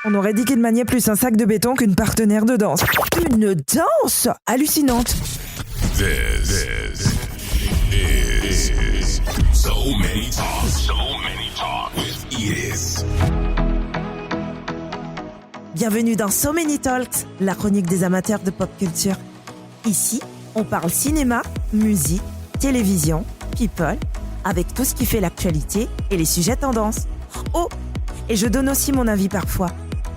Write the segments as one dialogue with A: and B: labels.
A: On aurait dit qu'il maniait plus un sac de béton qu'une partenaire de danse. Une danse hallucinante.
B: This is So Many Talk with Edith.
A: Bienvenue dans So Many Talks, la chronique des amateurs de pop culture. Ici, on parle cinéma, musique, télévision, people, avec tout ce qui fait l'actualité et les sujets tendances. Oh, et je donne aussi mon avis parfois.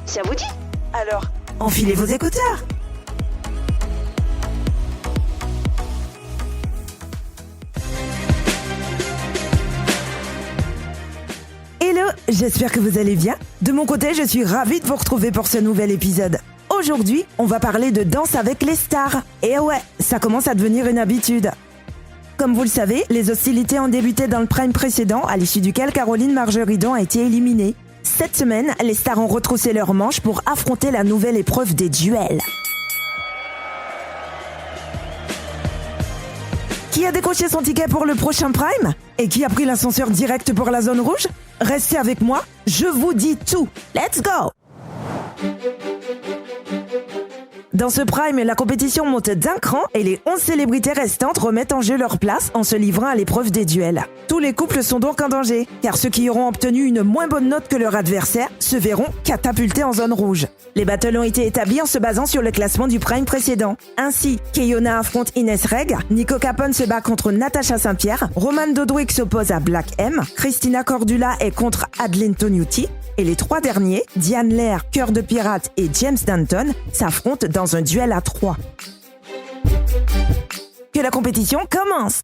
A: Ça vous dit ? Alors, enfilez vos écouteurs. Hello, j'espère que vous allez bien. De mon côté, je suis ravie de vous retrouver pour ce nouvel épisode. Aujourd'hui, on va parler de danse avec les stars. Et ouais, ça commence à devenir une habitude. Comme vous le savez, les hostilités ont débuté dans le prime précédent, à l'issue duquel Caroline Margeridon a été éliminée. Cette semaine, les stars ont retroussé leurs manches pour affronter la nouvelle épreuve des duels. Qui a décroché son ticket pour le prochain prime ? Et qui a pris l'ascenseur direct pour la zone rouge ? Restez avec moi, je vous dis tout. Let's go ! Dans ce prime, la compétition monte d'un cran et les 11 célébrités restantes remettent en jeu leur place en se livrant à l'épreuve des duels. Tous les couples sont donc en danger, car ceux qui auront obtenu une moins bonne note que leur adversaire se verront catapultés en zone rouge. Les battles ont été établis en se basant sur le classement du prime précédent. Ainsi, Keyona affronte Inès Reg, Nico Capone se bat contre Natacha Saint-Pierre, Roman Dodwick s'oppose à Black M, Christina Cordula est contre Adeline Tognuti, et les trois derniers, Diane Lair, Cœur de Pirate et James Danton, s'affrontent dans un duel à 3. Que la compétition commence!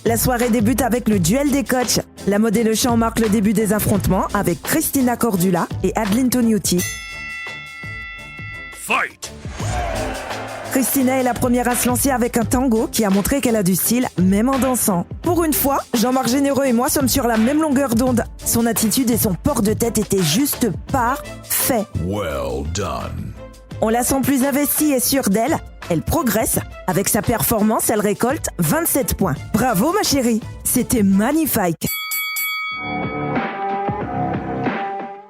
A: La soirée débute avec le duel des coachs. La mode et le chant marquent le début des affrontements avec Christina Cordula et Adeline Tognuti.
B: Fight!
A: Christina est la première à se lancer avec un tango qui a montré qu'elle a du style, même en dansant. Pour une fois, Jean-Marc Généreux et moi sommes sur la même longueur d'onde. Son attitude et son port de tête étaient juste parfaits.
B: Well done.
A: On la sent plus investie et sûre d'elle. Elle progresse. Avec sa performance, elle récolte 27 points. Bravo ma chérie, c'était magnifique.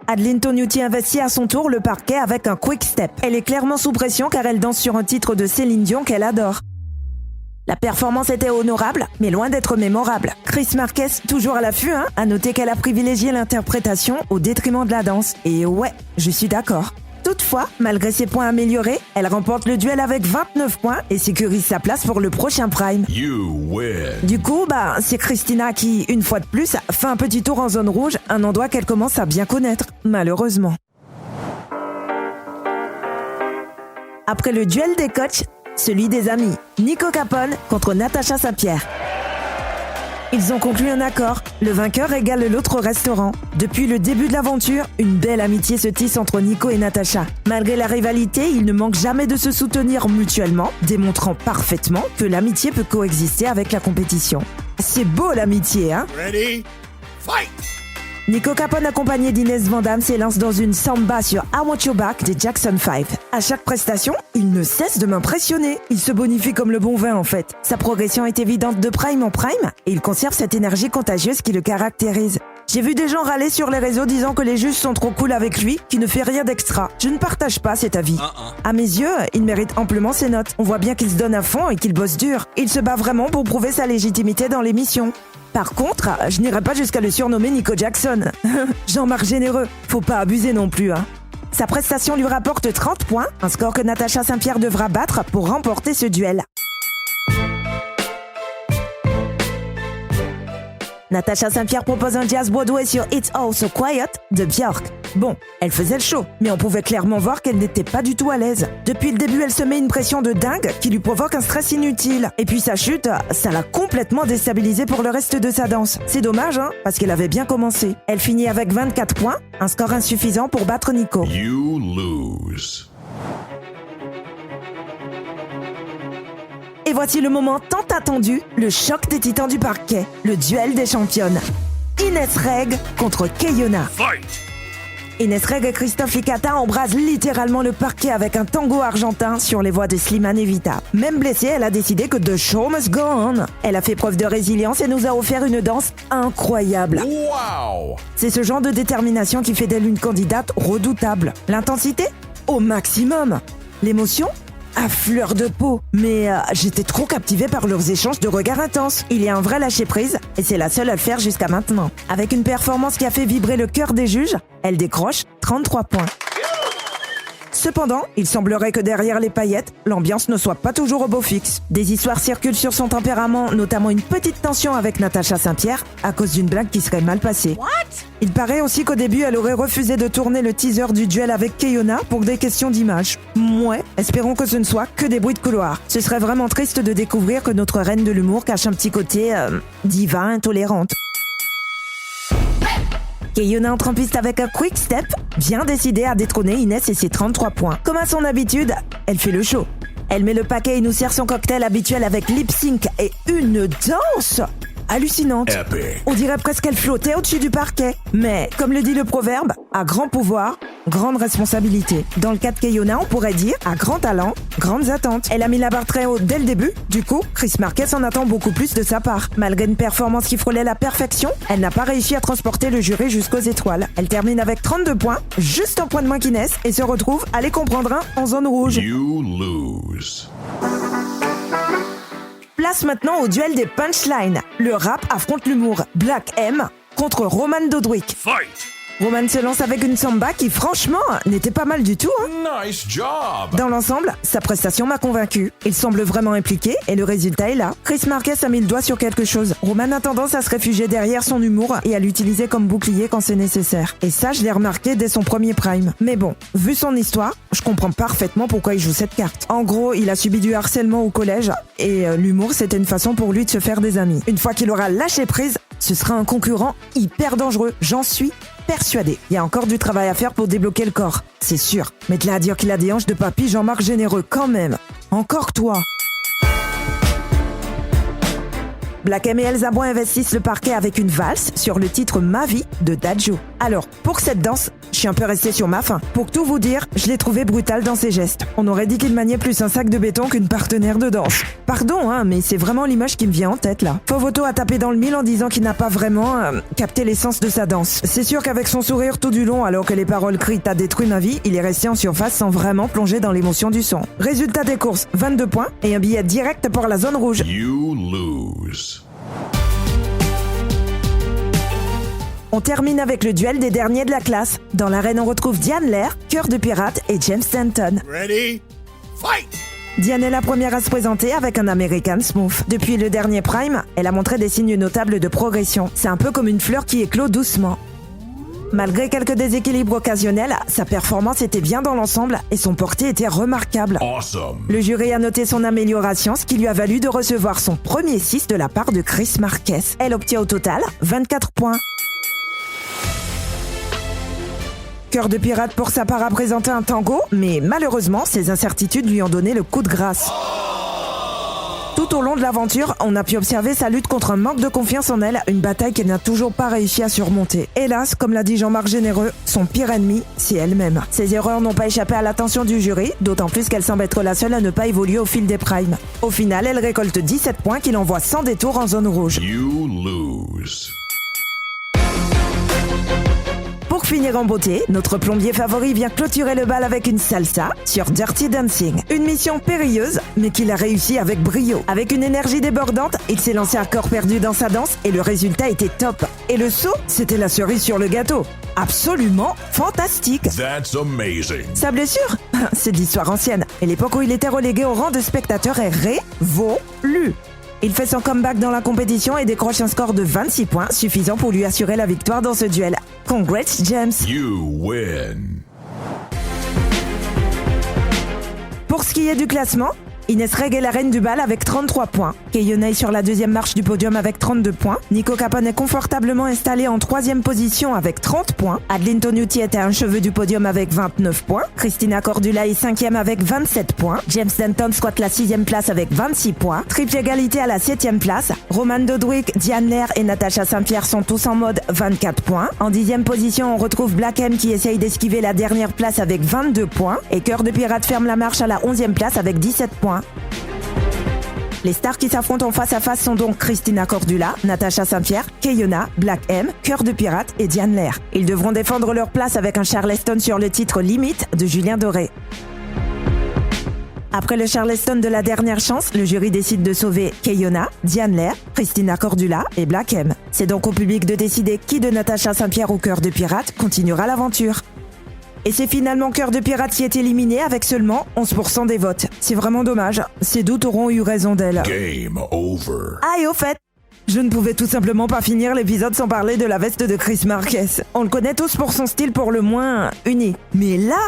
A: Adeline Tognuti investit à son tour le parquet avec un quick step. Elle est clairement sous pression car elle danse sur un titre de Céline Dion qu'elle adore. La performance était honorable, mais loin d'être mémorable. Chris Marquez, toujours à l'affût, a noté qu'elle a privilégié l'interprétation au détriment de la danse. Et ouais, je suis d'accord. Toutefois, malgré ses points améliorés, elle remporte le duel avec 29 points et sécurise sa place pour le prochain prime.
B: You win.
A: Du coup, c'est Christina qui, une fois de plus, fait un petit tour en zone rouge, un endroit qu'elle commence à bien connaître, malheureusement. Après le duel des coachs, celui des amis, Nico Capone contre Natacha Saint-Pierre. Ils ont conclu un accord, le vainqueur égale l'autre au restaurant. Depuis le début de l'aventure, une belle amitié se tisse entre Nico et Natacha. Malgré la rivalité, ils ne manquent jamais de se soutenir mutuellement, démontrant parfaitement que l'amitié peut coexister avec la compétition. C'est beau l'amitié, hein ?
B: Ready? Fight!
A: Nico Capone, accompagné d'Inès Van Damme, s'élance dans une samba sur I Want Your Back des Jackson 5. À chaque prestation, il ne cesse de m'impressionner. Il se bonifie comme le bon vin en fait. Sa progression est évidente de prime en prime et il conserve cette énergie contagieuse qui le caractérise. J'ai vu des gens râler sur les réseaux disant que les juges sont trop cool avec lui, qu'il ne fait rien d'extra. Je ne partage pas cet avis. À mes yeux, il mérite amplement ses notes. On voit bien qu'il se donne à fond et qu'il bosse dur. Il se bat vraiment pour prouver sa légitimité dans l'émission. Par contre, je n'irai pas jusqu'à le surnommer Nico Jackson. Jean-Marc Généreux, faut pas abuser non plus, hein. Sa prestation lui rapporte 30 points, un score que Natacha Saint-Pierre devra battre pour remporter ce duel. Natacha Saint-Pierre propose un jazz Broadway sur It's All So Quiet de Björk. Bon, elle faisait le show, mais on pouvait clairement voir qu'elle n'était pas du tout à l'aise. Depuis le début, elle se met une pression de dingue qui lui provoque un stress inutile. Et puis sa chute, ça l'a complètement déstabilisée pour le reste de sa danse. C'est dommage, parce qu'elle avait bien commencé. Elle finit avec 24 points, un score insuffisant pour battre Nico.
B: You lose.
A: Et voici le moment tant attendu, le choc des titans du parquet, le duel des championnes. Inès Reg contre Keyona.
B: Fight!
A: Ines Reg et Christophe Licata embrasent littéralement le parquet avec un tango argentin sur les voix de Slimane et Vita. Même blessée, elle a décidé que the show must go on. Elle a fait preuve de résilience et nous a offert une danse incroyable.
B: Wow!
A: C'est ce genre de détermination qui fait d'elle une candidate redoutable. L'intensité au maximum. L'émotion à fleur de peau. Mais j'étais trop captivée par leurs échanges de regards intenses. Il y a un vrai lâcher-prise et c'est la seule à le faire jusqu'à maintenant. Avec une performance qui a fait vibrer le cœur des juges, elle décroche 33 points. Cependant, il semblerait que derrière les paillettes, l'ambiance ne soit pas toujours au beau fixe. Des histoires circulent sur son tempérament, notamment une petite tension avec Natacha Saint-Pierre à cause d'une blague qui serait mal passée.
C: What?
A: Il paraît aussi qu'au début, elle aurait refusé de tourner le teaser du duel avec Keyona pour des questions d'image. Ouais, espérons que ce ne soit que des bruits de couloir. Ce serait vraiment triste de découvrir que notre reine de l'humour cache un petit côté diva intolérante. Keyona entre en piste avec un quick step, bien décidée à détrôner Inès et ses 33 points. Comme à son habitude, elle fait le show. Elle met le paquet et nous sert son cocktail habituel avec lip sync et une danse hallucinante.
B: Epic.
A: On dirait presque qu'elle flottait au-dessus du parquet. Mais, comme le dit le proverbe, à grand pouvoir, grande responsabilité. Dans le cas de Keyona, on pourrait dire, à grand talent, grandes attentes. Elle a mis la barre très haut dès le début. Du coup, Chris Marquez en attend beaucoup plus de sa part. Malgré une performance qui frôlait la perfection, elle n'a pas réussi à transporter le jury jusqu'aux étoiles. Elle termine avec 32 points, juste un point de moins qu'Inès, et se retrouve, allez comprendre, en zone rouge.
B: You lose.
A: Place maintenant au duel des punchlines. Le rap affronte l'humour. Black M contre Roman Dodwick.
B: Fight!
A: Roman se lance avec une samba qui, franchement, n'était pas mal du tout.
B: Nice job!
A: Dans l'ensemble, sa prestation m'a convaincu. Il semble vraiment impliqué et le résultat est là. Chris Marquez a mis le doigt sur quelque chose. Roman a tendance à se réfugier derrière son humour et à l'utiliser comme bouclier quand c'est nécessaire. Et ça, je l'ai remarqué dès son premier prime. Mais bon, vu son histoire, je comprends parfaitement pourquoi il joue cette carte. En gros, il a subi du harcèlement au collège et l'humour, c'était une façon pour lui de se faire des amis. Une fois qu'il aura lâché prise, ce sera un concurrent hyper dangereux. J'en suis persuadé. Il y a encore du travail à faire pour débloquer le corps, c'est sûr. Mais de là à dire qu'il a des hanches de papy, Jean-Marc Généreux, quand même. Encore toi. Black M et Elsa Boy investissent le parquet avec une valse sur le titre Ma vie de Dadju. Alors, pour cette danse, je suis un peu restée sur ma faim. Pour tout vous dire, je l'ai trouvé brutal dans ses gestes. On aurait dit qu'il maniait plus un sac de béton qu'une partenaire de danse. Pardon, mais c'est vraiment l'image qui me vient en tête là. Fovoto a tapé dans le mille en disant qu'il n'a pas vraiment capté l'essence de sa danse. C'est sûr qu'avec son sourire tout du long, alors que les paroles crient « T'as détruit ma vie », il est resté en surface sans vraiment plonger dans l'émotion du son. Résultat des courses, 22 points et un billet direct pour la zone rouge.
B: You lose.
A: On termine avec le duel des derniers de la classe. Dans l'arène, on retrouve Diane Lair, Cœur de Pirate et James Stanton.
B: Ready? Fight!
A: Diane est la première à se présenter avec un American Smooth. Depuis le dernier Prime, elle a montré des signes notables de progression. C'est un peu comme une fleur qui éclot doucement. Malgré quelques déséquilibres occasionnels, sa performance était bien dans l'ensemble et son porté était remarquable.
B: Awesome.
A: Le jury a noté son amélioration, ce qui lui a valu de recevoir son premier 6 de la part de Chris Marquez. Elle obtient au total 24 points. Cœur de Pirate pour sa part a présenté un tango, mais malheureusement, ses incertitudes lui ont donné le coup de grâce. Tout au long de l'aventure, on a pu observer sa lutte contre un manque de confiance en elle, une bataille qu'elle n'a toujours pas réussi à surmonter. Hélas, comme l'a dit Jean-Marc Généreux, son pire ennemi, c'est elle-même. Ses erreurs n'ont pas échappé à l'attention du jury, d'autant plus qu'elle semble être la seule à ne pas évoluer au fil des primes. Au final, elle récolte 17 points qui l'envoient sans détour en zone rouge.
B: You lose.
A: Pour finir en beauté, notre plombier favori vient clôturer le bal avec une salsa sur Dirty Dancing. Une mission périlleuse, mais qu'il a réussi avec brio. Avec une énergie débordante, il s'est lancé à corps perdu dans sa danse et le résultat était top. Et le saut, c'était la cerise sur le gâteau. Absolument fantastique.
B: That's amazing.
A: Sa blessure, c'est de l'histoire ancienne. Et l'époque où il était relégué au rang de spectateur est révolue. Il fait son comeback dans la compétition et décroche un score de 26 points, suffisant pour lui assurer la victoire dans ce duel. Congrats, James!
B: You win.
A: Pour ce qui est du classement, Inès Reg est la reine du bal avec 33 points. Keyona est sur la deuxième marche du podium avec 32 points. Nico Capone est confortablement installé en troisième position avec 30 points. Adeline Tognuti est à un cheveu du podium avec 29 points. Christina Cordula est cinquième avec 27 points. James Denton squatte la sixième place avec 26 points. Triple égalité à la septième place. Roman Dodwick, Diane Lair et Natacha Saint-Pierre sont tous en mode 24 points. En dixième position, on retrouve Black M qui essaye d'esquiver la dernière place avec 22 points. Et Cœur de Pirate ferme la marche à la 11e place avec 17 points. Les stars qui s'affrontent en face à face sont donc Christina Cordula, Natacha Saint-Pierre, Keyona, Black M, Cœur de Pirate et Diane Lair. Ils devront défendre leur place avec un Charleston sur le titre Limite de Julien Doré. Après le Charleston de la dernière chance, le jury décide de sauver Keyona, Diane Lair, Christina Cordula et Black M. C'est donc au public de décider qui de Natacha Saint-Pierre ou Cœur de Pirate continuera l'aventure. Et c'est finalement Cœur de Pirate qui est éliminé avec seulement 11% des votes. C'est vraiment dommage. Ces doutes auront eu raison d'elle.
B: Game over.
A: Ah, et au fait, je ne pouvais tout simplement pas finir l'épisode sans parler de la veste de Chris Marquez. On le connaît tous pour son style pour le moins unique. Mais là,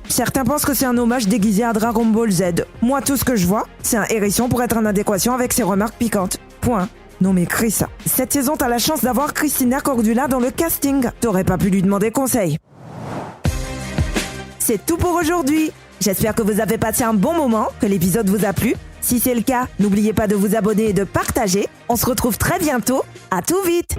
A: certains pensent que c'est un hommage déguisé à Dragon Ball Z. Moi, tout ce que je vois, c'est un hérisson pour être en adéquation avec ses remarques piquantes. Point. Non mais Chris, cette saison t'as la chance d'avoir Christina Cordula dans le casting. T'aurais pas pu lui demander conseil. C'est tout pour aujourd'hui. J'espère que vous avez passé un bon moment, que l'épisode vous a plu. Si c'est le cas, n'oubliez pas de vous abonner et de partager. On se retrouve très bientôt. À tout vite.